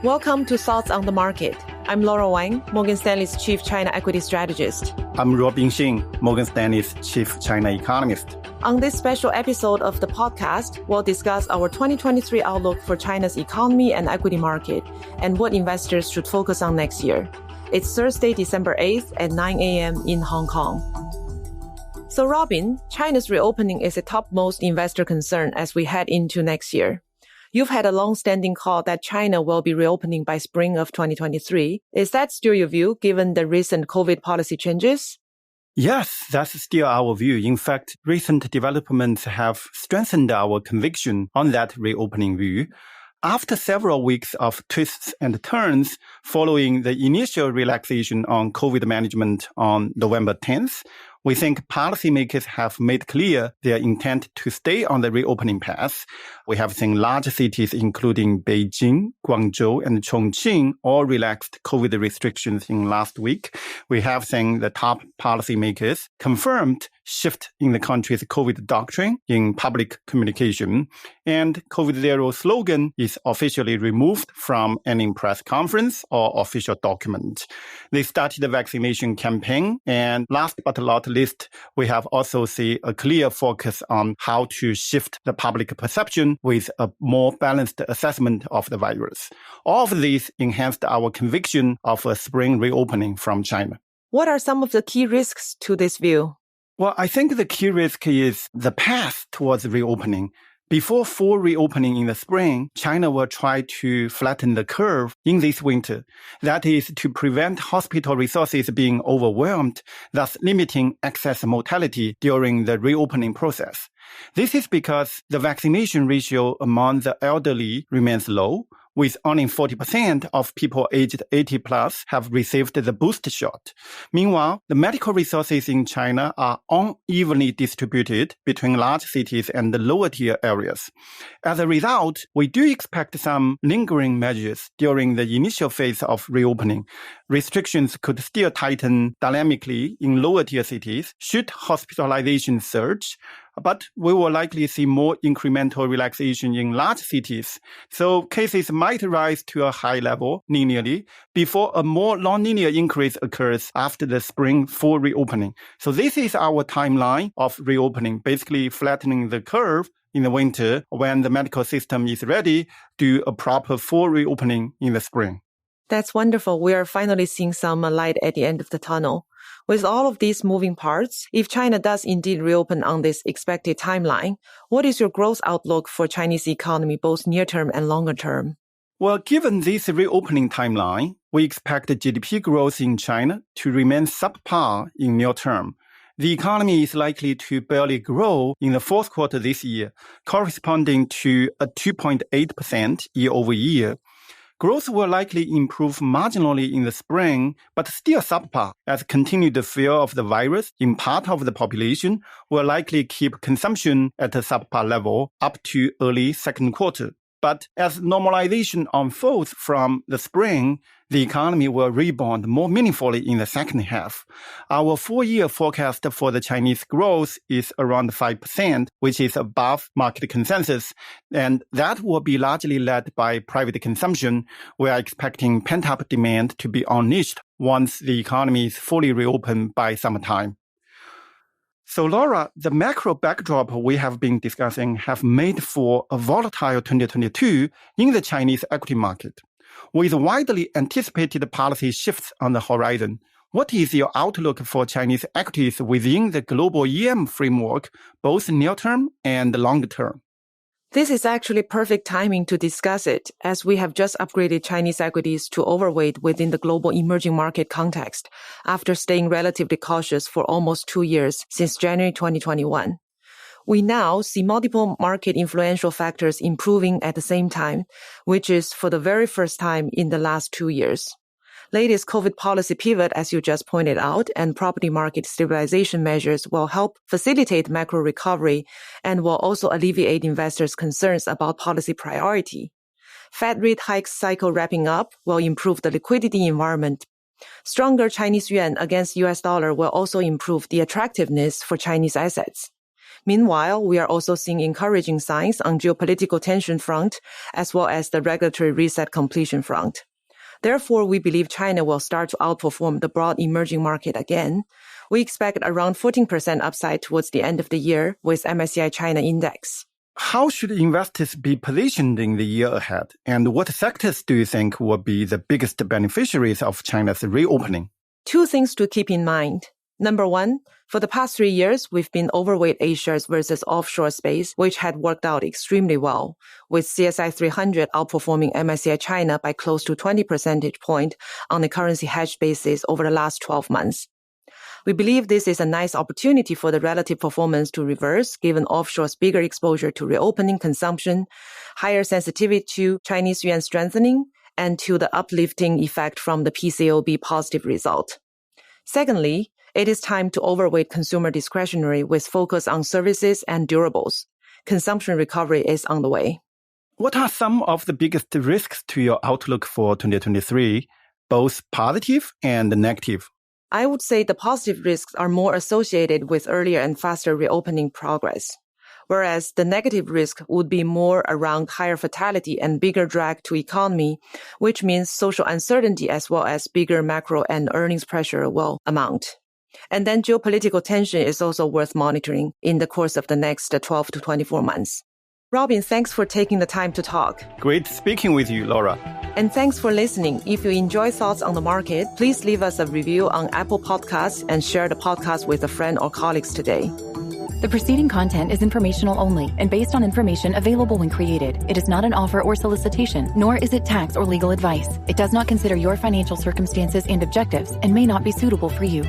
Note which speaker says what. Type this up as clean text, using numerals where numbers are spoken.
Speaker 1: Welcome to Thoughts on the Market. I'm Laura Wang, Morgan Stanley's Chief China Equity Strategist.
Speaker 2: I'm Robin Xing, Morgan Stanley's Chief China Economist.
Speaker 1: On this special episode of the podcast, we'll discuss our 2023 outlook for China's economy and equity market and what investors should focus on next year. It's Thursday, December 8th at 9 a.m. in Hong Kong. So Robin, China's reopening is a topmost investor concern as we head into next year. You've had a long-standing call that China will be reopening by spring of 2023. Is that still your view, given the recent COVID policy changes?
Speaker 2: Yes, that's still our view. In fact, recent developments have strengthened our conviction on that reopening view. After several weeks of twists and turns following the initial relaxation on COVID management on November 10th, we think policymakers have made clear their intent to stay on the reopening path. We have seen large cities including Beijing, Guangzhou, and Chongqing all relaxed COVID restrictions in last week. We have seen the top policymakers confirmed shift in the country's COVID doctrine in public communication. And COVID-0 slogan is officially removed from any press conference or official document. They started the vaccination campaign. And last but not least, we have also seen a clear focus on how to shift the public perception with a more balanced assessment of the virus. All of these enhanced our conviction of a spring reopening from China.
Speaker 1: What are some of the key risks to this view?
Speaker 2: Well, I think the key risk is the path towards reopening. Before full reopening in the spring, China will try to flatten the curve in this winter. That is to prevent hospital resources being overwhelmed, thus limiting excess mortality during the reopening process. This is because the vaccination ratio among the elderly remains low, with only 40% of people aged 80 plus have received the booster shot. Meanwhile, the medical resources in China are unevenly distributed between large cities and the lower tier areas. As a result, we do expect some lingering measures during the initial phase of reopening. Restrictions could still tighten dynamically in lower tier cities should hospitalization surge, but we will likely see more incremental relaxation in large cities. So cases might rise to a high level linearly before a more non-linear increase occurs after the spring full reopening. So this is our timeline of reopening, basically flattening the curve in the winter when the medical system is ready to do a proper full reopening in the spring.
Speaker 1: That's wonderful. We are finally seeing some light at the end of the tunnel. With all of these moving parts, if China does indeed reopen on this expected timeline, what is your growth outlook for Chinese economy, both near-term and longer-term?
Speaker 2: Well, given this reopening timeline, we expect GDP growth in China to remain subpar in near term. The economy is likely to barely grow in the fourth quarter this year, corresponding to a 2.8% year-over-year. Growth will likely improve marginally in the spring, but still subpar, as continued fear of the virus in part of the population will likely keep consumption at a subpar level up to early second quarter. But as normalization unfolds from the spring, the economy will rebound more meaningfully in the second half. Our full-year forecast for the Chinese growth is around 5%, which is above market consensus, and that will be largely led by private consumption. We are expecting pent-up demand to be unleashed once the economy is fully reopened by summertime. So, Laura, the macro backdrop we have been discussing have made for a volatile 2022 in the Chinese equity market. With widely anticipated policy shifts on the horizon, what is your outlook for Chinese equities within the global EM framework, both near-term and longer-term?
Speaker 1: This is actually perfect timing to discuss it, as we have just upgraded Chinese equities to overweight within the global emerging market context after staying relatively cautious for almost 2 years since January 2021. We now see multiple market influential factors improving at the same time, which is for the very first time in the last 2 years. Latest COVID policy pivot, as you just pointed out, and property market stabilization measures will help facilitate macro recovery and will also alleviate investors' concerns about policy priority. Fed rate hike cycle wrapping up will improve the liquidity environment. Stronger Chinese yuan against US dollar will also improve the attractiveness for Chinese assets. Meanwhile, we are also seeing encouraging signs on geopolitical tension front, as well as the regulatory reset completion front. Therefore, we believe China will start to outperform the broad emerging market again. We expect around 14% upside towards the end of the year with MSCI China Index.
Speaker 2: How should investors be positioned in the year ahead? And what sectors do you think will be the biggest beneficiaries of China's reopening?
Speaker 1: Two things to keep in mind. Number one, for the past 3 years, we've been overweight A-shares versus offshore space, which had worked out extremely well, with CSI 300 outperforming MSCI China by close to 20 percentage points on a currency hedge basis over the last 12 months. We believe this is a nice opportunity for the relative performance to reverse, given offshore's bigger exposure to reopening consumption, higher sensitivity to Chinese yuan strengthening, and to the uplifting effect from the PCOB positive result. Secondly, it is time to overweight consumer discretionary with focus on services and durables. Consumption recovery is on the way.
Speaker 2: What are some of the biggest risks to your outlook for 2023, both positive and negative?
Speaker 1: I would say the positive risks are more associated with earlier and faster reopening progress, whereas the negative risk would be more around higher fatality and bigger drag to economy, which means social uncertainty as well as bigger macro and earnings pressure will amount. And then geopolitical tension is also worth monitoring in the course of the next 12 to 24 months. Robin, thanks for taking the time to talk.
Speaker 2: Great speaking with you, Laura.
Speaker 1: And thanks for listening. If you enjoy Thoughts on the Market, please leave us a review on Apple Podcasts and share the podcast with a friend or colleagues today.
Speaker 3: The preceding content is informational only and based on information available when created. It is not an offer or solicitation, nor is it tax or legal advice. It does not consider your financial circumstances and objectives and may not be suitable for you.